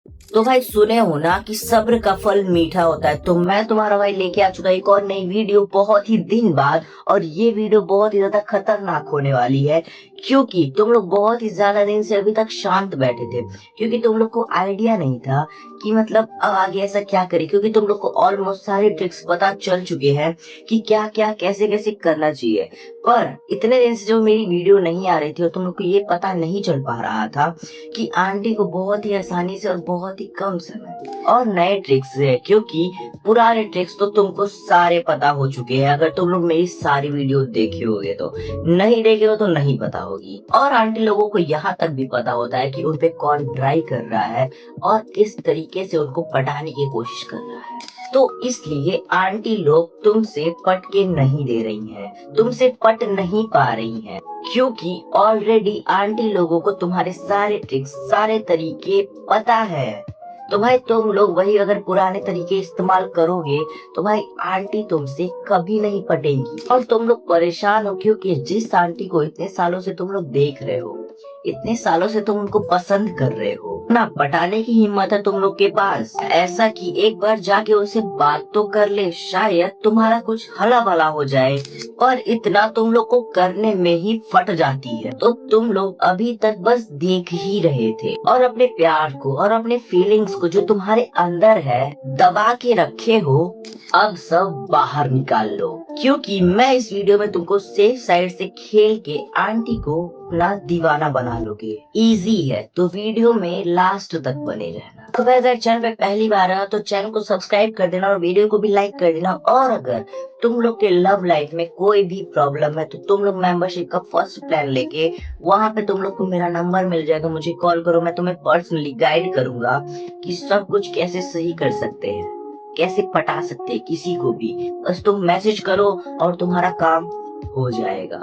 तो भाई सुने हो ना कि सब्र का फल मीठा होता है। तो मैं तुम्हारा भाई लेके आ चुका एक और नई वीडियो बहुत ही दिन बाद। और ये वीडियो बहुत ही ज्यादा खतरनाक होने वाली है, क्योंकि तुम लोग बहुत ही ज्यादा दिन से अभी तक शांत बैठे थे, क्योंकि तुम लोग को आइडिया नहीं था कि मतलब अब आगे ऐसा क्या करें, क्योंकि तुम लोग को ऑलमोस्ट सारे ट्रिक्स पता चल चुके हैं कि क्या क्या कैसे कैसे करना चाहिए। पर इतने दिन से जो मेरी वीडियो नहीं आ रही थी और तुम लोग को ये पता नहीं चल पा रहा था कि आंटी को बहुत ही आसानी से और बहुत ही कम समय और नए ट्रिक्स है, क्योंकि पुराने ट्रिक्स तो तुमको सारे पता हो चुके हैं। अगर तुम लोग मेरी सारी वीडियो देखे होगे तो, नहीं देखे हो तो नहीं पता होगी। और आंटी लोगों को यहाँ तक भी पता होता है कि उनपे कौन ट्राई कर रहा है और किस तरीके से उनको पटाने की कोशिश कर रहा है। तो इसलिए आंटी लोग तुमसे पट के नहीं दे रही हैं, तुमसे पट नहीं पा रही हैं, क्योंकि ऑलरेडी आंटी लोगों को तुम्हारे सारे ट्रिक्स सारे तरीके पता है। तो भाई तुम लोग वही अगर पुराने तरीके इस्तेमाल करोगे तो भाई आंटी तुमसे कभी नहीं पटेंगी। और तुम लोग परेशान हो क्योंकि जिस आंटी को इतने सालों से तुम लोग देख रहे हो, इतने सालों से तुम उनको पसंद कर रहे हो ना, पटाने की हिम्मत है तुम लोग के पास ऐसा कि एक बार जाके उनसे बात तो कर ले, शायद तुम्हारा कुछ हला भला हो जाए। और इतना तुम लोग को करने में ही फट जाती है। तो तुम लोग अभी तक बस देख ही रहे थे और अपने प्यार को और अपने फीलिंग्स को जो तुम्हारे अंदर है दबा के रखे हो, अब सब बाहर निकाल लो। क्योंकि मैं इस वीडियो में तुमको सेफ साइड से खेल के आंटी को अपना दीवाना बना लोगे। इजी है, तो वीडियो में लास्ट तक बने रहना। तो अगर चैनल पे पहली बार आया तो चैनल को सब्सक्राइब कर देना और वीडियो को भी लाइक कर देना। और अगर तुम लोग के लव लाइफ में कोई भी प्रॉब्लम है तो तुम लोग मेंबरशिप का फर्स्ट प्लान लेके वहाँ पे तुम लोग को मेरा नंबर मिल जाएगा, मुझे कॉल करो, मैं तुम्हें पर्सनली गाइड करूंगा कि सब कुछ कैसे सही कर सकते हैं, कैसे पटा सकते हैं किसी को भी। बस तुम मैसेज करो और तुम्हारा काम हो जाएगा।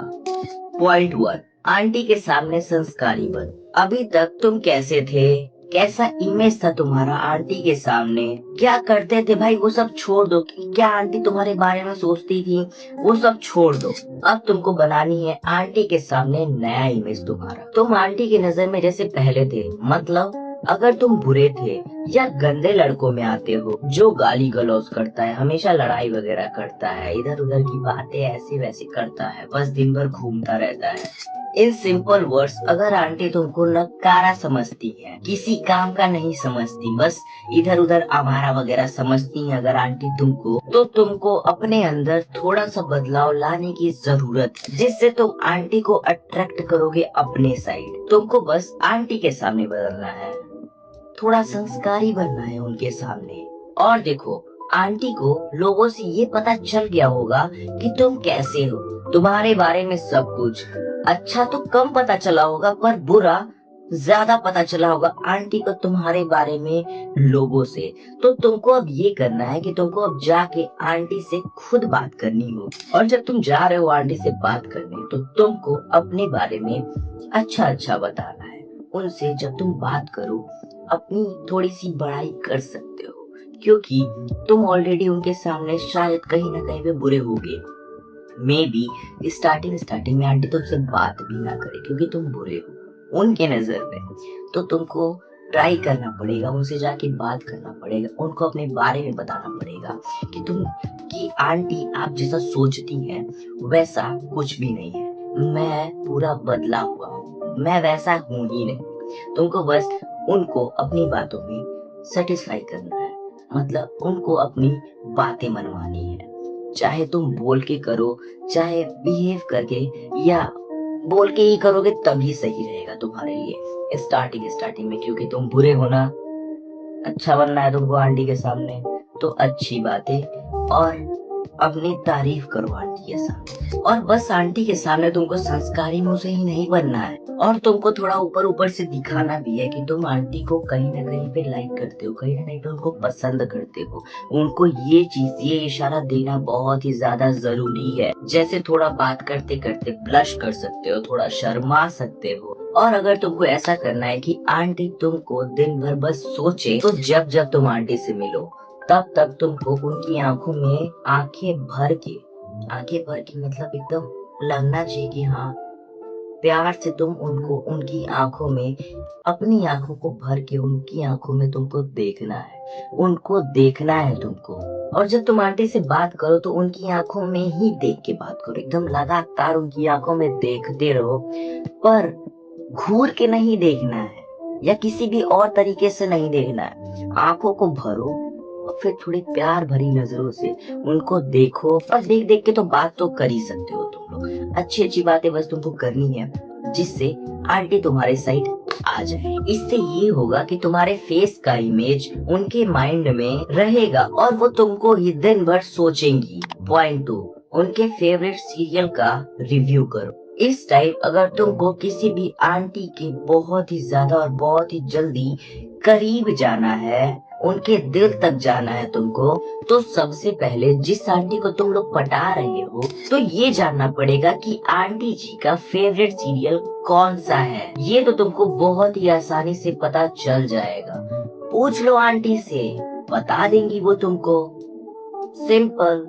पॉइंट 1, आंटी के सामने संस्कारी बन। अभी तक तुम कैसे थे, कैसा इमेज था तुम्हारा आंटी के सामने, क्या करते थे भाई वो सब छोड़ दो। क्या आंटी तुम्हारे बारे में सोचती थी वो सब छोड़ दो। अब तुमको बनानी है आंटी के सामने नया इमेज तुम्हारा। तुम आंटी की नजर में जैसे पहले थे, मतलब अगर तुम बुरे थे या गंदे लड़कों में आते हो जो गाली गलौज करता है, हमेशा लड़ाई वगैरह करता है, इधर उधर की बातें ऐसे वैसे करता है, बस दिन भर घूमता रहता है, इन सिंपल वर्ड्स अगर आंटी तुमको नकारा समझती है, किसी काम का नहीं समझती, बस इधर उधर आवारा वगैरह समझती है अगर आंटी तुमको, तो तुमको अपने अंदर थोड़ा सा बदलाव लाने की जरूरत है, जिससे तुम आंटी को अट्रैक्ट करोगे अपने साइड। तुमको बस आंटी के सामने बदलना है, थोड़ा संस्कारी बनना है उनके सामने। और देखो, आंटी को लोगों से ये पता चल गया होगा कि तुम कैसे हो, तुम्हारे बारे में सब कुछ। अच्छा तो कम पता चला होगा, पर बुरा ज्यादा पता चला होगा आंटी को तुम्हारे बारे में लोगों से। तो तुमको अब ये करना है कि तुमको अब जाके आंटी से खुद बात करनी होगी। और जब तुम जा रहे हो आंटी से बात करने, तो तुमको अपने बारे में अच्छा अच्छा बताना है। उनसे जब तुम बात करो अपनी थोड़ी सी बड़ाई कर सकते हो, क्योंकि तुम ऑलरेडी उनके सामने शायद कहीं ना कहीं पे बुरे होगे। मे बी स्टार्टिंग स्टार्टिंग में आंटी तुमसे बात भी ना करे क्योंकि तुम बुरे हो उनके नजर में। तो तुमको ट्राई करना पड़ेगा, उनसे जाके बात करना पड़ेगा, उनको अपने बारे में बताना पड़ेगा कि तुम कि आंटी आप जैसा सोचती हैं वैसा कुछ भी नहीं है, मैं पूरा बदला हुआ हूँ, मैं वैसा हूँ ही नहीं। तुमको बस उनको अपनी बातों में सेटिस्फाई करना है, मतलब उनको अपनी बातें मनवानी है। चाहे तुम बोल के करो, चाहे बिहेव करके, या बोल के ही करोगे तभी सही रहेगा तुम्हारे लिए स्टार्टिंग स्टार्टिंग में, क्योंकि तुम बुरे हो ना, अच्छा बनना है तुमको आंटी के सामने। तो अच्छी बातें और अपनी तारीफ करो आंटी के सामने। और बस आंटी के सामने तुमको संस्कारी मुंह से ही नहीं बनना है, और तुमको थोड़ा ऊपर ऊपर से दिखाना भी है कि तुम आंटी को कहीं ना कहीं पे लाइक करते हो, कहीं ना कहीं पे उनको पसंद करते हो। उनको ये चीज, ये इशारा देना बहुत ही ज्यादा जरूरी है। जैसे थोड़ा बात करते करते ब्लश कर सकते हो, थोड़ा शर्मा सकते हो। और अगर तुमको ऐसा करना है कि आंटी तुमको दिन भर बस सोचे, तो जब जब तुम आंटी से मिलो तब तक तुमको उनकी आंखों में आंखें भर के मतलब एकदम लगना चाहिए कि हाँ प्यार से तुम उनको उनकी आंखों में, अपनी आंखों को भर के उनकी आंखों में तुमको देखना है, उनको देखना है तुमको। और जब तुम आंटी से बात करो तो उनकी आंखों में ही देख के बात करो, एकदम लगातार उनकी आंखों में देखते रहो, पर घूर के नहीं देखना है या किसी भी और तरीके से नहीं देखना है। आंखों को भरो और फिर थोड़ी प्यार भरी नजरों से उनको देखो, और देख देख के तो बात तो कर ही सकते हो तुम लोग। अच्छी अच्छी बातें बस तुमको करनी है, जिससे आंटी तुम्हारे साइड आ जाए। इससे ये होगा कि तुम्हारे फेस का इमेज उनके माइंड में रहेगा और वो तुमको ही दिन भर सोचेंगी। पॉइंट 2, उनके फेवरेट सीरियल का रिव्यू करो। इस टाइप अगर तुमको किसी भी आंटी के बहुत ही ज्यादा और बहुत ही जल्दी करीब जाना है, उनके दिल तक जाना है तुमको, तो सबसे पहले जिस आंटी को तुम लोग पटा रहे हो, तो ये जानना पड़ेगा कि आंटी जी का फेवरेट सीरियल कौन सा है। ये तो तुमको बहुत ही आसानी से पता चल जाएगा। पूछ लो आंटी से, बता देंगी वो तुमको। सिंपल,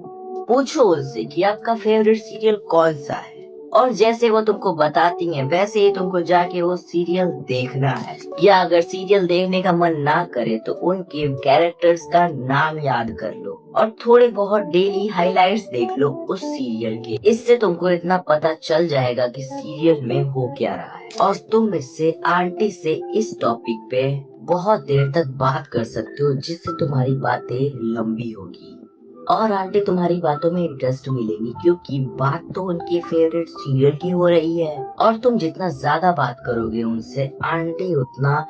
पूछो उनसे कि आपका फेवरेट सीरियल कौन सा है, और जैसे वो तुमको बताती हैं वैसे ही तुमको जाके वो सीरियल देखना है। या अगर सीरियल देखने का मन ना करे तो उनके कैरेक्टर्स का नाम याद कर लो और थोड़े बहुत डेली हाइलाइट्स देख लो उस सीरियल के। इससे तुमको इतना पता चल जाएगा कि सीरियल में हो क्या रहा है, और तुम इससे आंटी से इस टॉपिक पे बहुत देर तक बात कर सकते हो, जिससे तुम्हारी बातें लंबी होगी और आंटी तुम्हारी बातों में इंटरेस्ट मिलेगी, क्योंकि बात तो उनके फेवरेट सीरियल की हो रही है। और तुम जितना ज्यादा बात करोगे उनसे, आंटी उतना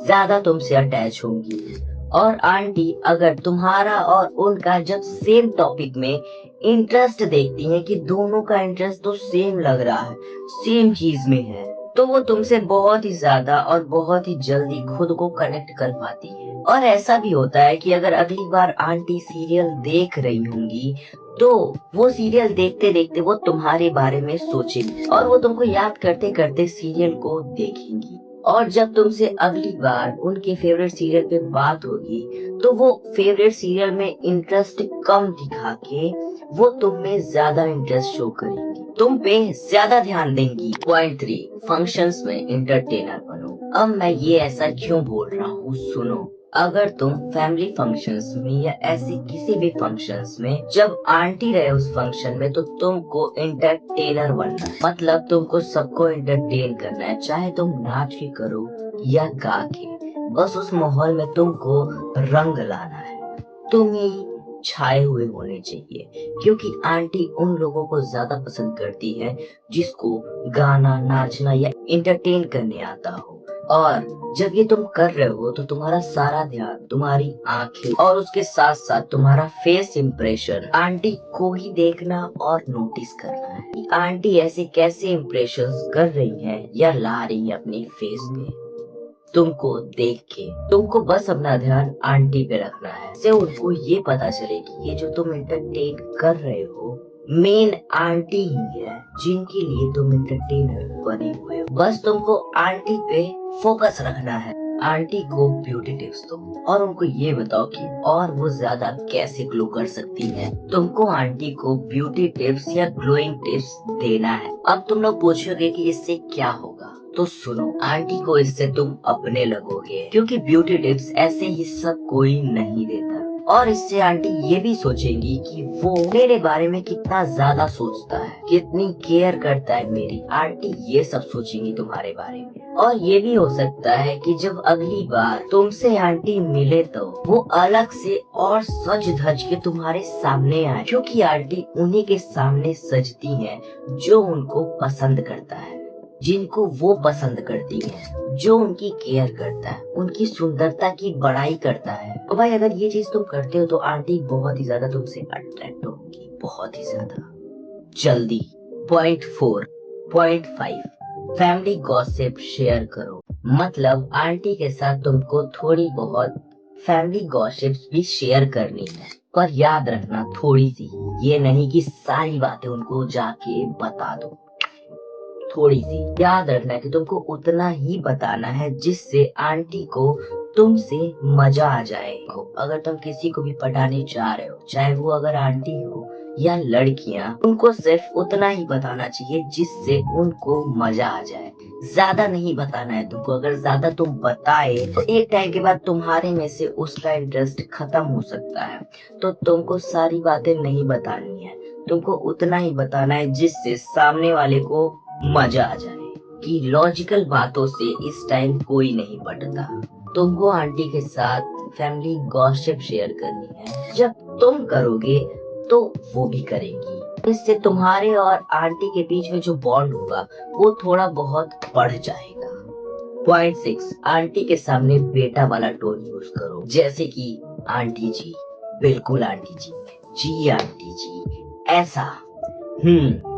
ज्यादा तुमसे अटैच होंगी। और आंटी अगर तुम्हारा और उनका जब सेम टॉपिक में इंटरेस्ट देखती हैं कि दोनों का इंटरेस्ट तो सेम लग रहा है, सेम चीज में है, तो वो तुमसे बहुत ही ज्यादा और बहुत ही जल्दी खुद को कनेक्ट कर पाती है। और ऐसा भी होता है कि अगर अगली बार आंटी सीरियल देख रही होंगी, तो वो सीरियल देखते देखते वो तुम्हारे बारे में सोचेंगी और वो तुमको याद करते करते सीरियल को देखेंगी। और जब तुमसे अगली बार उनके फेवरेट सीरियल पे बात होगी, तो वो फेवरेट सीरियल में इंटरेस्ट कम दिखा के वो तुम में ज्यादा इंटरेस्ट शो करेंगी, तुम पे ज्यादा ध्यान देंगी। पॉइंट 3, फंक्शंस में इंटरटेनर बनो। अब मैं ये ऐसा क्यों बोल रहा हूँ, सुनो। अगर तुम फैमिली फंक्शंस में या ऐसे किसी भी फंक्शंस में जब आंटी रहे उस फंक्शन में, तो तुमको एंटरटेनर बनना है। मतलब तुमको सबको एंटरटेन करना है, चाहे तुम नाच के करो या गा के, बस उस माहौल में तुमको रंग लाना है। तुम ही छाए हुए होने चाहिए, क्योंकि आंटी उन लोगों को ज्यादा पसंद करती है जिसको गाना, नाचना या एंटरटेन करने आता हो। और जब ये तुम कर रहे हो तो तुम्हारा सारा ध्यान, तुम्हारी आंखें और उसके साथ साथ तुम्हारा फेस इंप्रेशन आंटी को ही देखना और नोटिस करना है कि आंटी ऐसे कैसे इंप्रेशंस कर रही हैं या ला रही है अपने फेस पे। तुमको देख के तुमको बस अपना ध्यान आंटी पे रखना है, इससे उनको ये पता चले कि ये जो तुम एंटरटेन कर रहे हो, मेन आंटी ही है जिनके लिए तुम एंटरटेनर बने हुए हो। बस तुमको आंटी पे फोकस रखना है। आंटी को ब्यूटी टिप्स दो और उनको ये बताओ कि और वो ज्यादा कैसे ग्लो कर सकती है। तुमको आंटी को ब्यूटी टिप्स या ग्लोइंग टिप्स देना है। अब तुम लोग पूछोगे कि इससे क्या होगा, तो सुनो, आंटी को इससे तुम अपने लगोगे, क्योंकि ब्यूटी टिप्स ऐसे ही सब कोई नहीं देता। और इससे आंटी ये भी सोचेंगी कि वो मेरे बारे में कितना ज्यादा सोचता है, कितनी केयर करता है मेरी। आंटी ये सब सोचेंगी तुम्हारे बारे में। और ये भी हो सकता है कि जब अगली बार तुमसे आंटी मिले तो वो अलग से और सज धज के तुम्हारे सामने आए, क्योंकि आंटी उन्हीं के सामने सजती है जो उनको पसंद करता है, जिनको वो पसंद करती है, जो उनकी केयर करता है, उनकी सुंदरता की बड़ाई करता है। तो भाई अगर ये चीज तुम करते हो तो आंटी बहुत ही ज्यादा तुमसे अट्रैक्ट होगी, बहुत ही ज्यादा जल्दी। Point 4, point 5, family gossip share करो। मतलब आंटी के साथ तुमको थोड़ी बहुत फैमिली गॉसिप्स भी शेयर करनी है, पर याद रखना थोड़ी सी, ये नहीं कि सारी बातें उनको जाके बता दो। थोड़ी सी याद रखना कि तुमको उतना ही बताना है जिससे आंटी को तुमसे मजा आ जाए। अगर तुम किसी को भी पटाने जा रहे हो, चाहे वो अगर आंटी हो या लड़कियां, उनको सिर्फ उतना ही बताना चाहिए जिससे उनको मजा आ जाए। ज्यादा नहीं बताना है तुमको। अगर ज्यादा तुम बताए तो एक टाइम के बाद तुम्हारे में से उसका इंटरेस्ट खत्म हो सकता है। तो तुमको सारी बातें नहीं बतानी है, तुमको उतना ही बताना है जिससे सामने वाले को मजा आ जाए। कि लॉजिकल बातों से इस टाइम कोई नहीं पटता। तुमको आंटी के साथ फैमिली गॉसिप शेयर करनी है। जब तुम करोगे तो वो भी करेगी। इससे तुम्हारे और आंटी के बीच में जो बॉन्ड होगा वो थोड़ा बहुत बढ़ जाएगा। पॉइंट 6, आंटी के सामने बेटा वाला टोन यूज करो। जैसे कि आंटी जी, बिल्कुल आंटी जी, जी आंटी जी, ऐसा।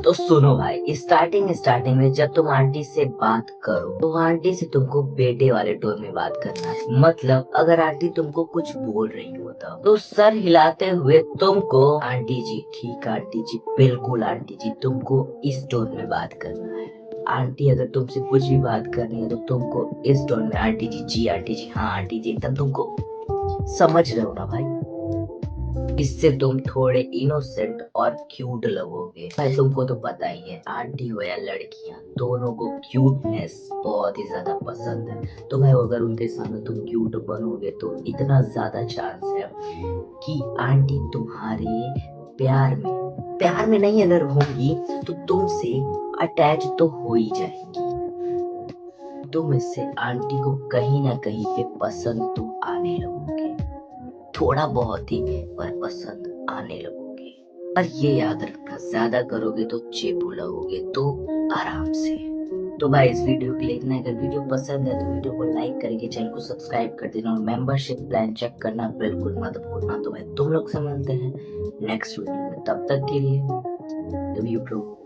तो सुनो भाई, स्टार्टिंग में जब तुम आंटी से बात करो तो आंटी से तुमको बेटे वाले टोन में बात करना है। मतलब अगर आंटी तुमको कुछ बोल रही हो तो सर हिलाते हुए तुमको आंटी जी, ठीक आंटी जी, बिल्कुल आंटी जी, तुमको इस टोन में बात करना है। आंटी अगर तुमसे कुछ भी बात करनी है तो तुमको इस टोन में, आंटी जी आंटी जी, हाँ आंटी जी, एकदम तुमको समझ रहे हो ना भाई। इससे तुम थोड़े इनोसेंट और क्यूट लगोगे। भाई तुमको तो पता ही है, आंटी हो या लड़कियां, दोनों को क्यूटनेस बहुत ही ज्यादा पसंद है। तो भाई अगर उनके सामने तुम क्यूट बनोगे तो इतना ज्यादा चांस है कि आंटी तुम्हारे प्यार में नहीं अगर होंगी तो तुमसे अटैच तो हो ही जाएगी। तुम इससे आंटी को कहीं ना कहीं पे पसंद तो आने लगोगे, थोड़ा बहुत ही, पर पसंद आने लगोगे। पर ये याद रखना, ज्यादा करोगे तो चेपू लगोगे। तो आराम से। तो भाई इस वीडियो के लिए इतना। अगर वीडियो पसंद है तो वीडियो को लाइक करके चैनल को सब्सक्राइब कर देना और मेंबरशिप प्लान चेक करना बिल्कुल मत भूलना। तो भाई तुम लोग से मिलते हैं नेक्स्ट वीडियो में, तब तक के लिए लव यू ब्रो।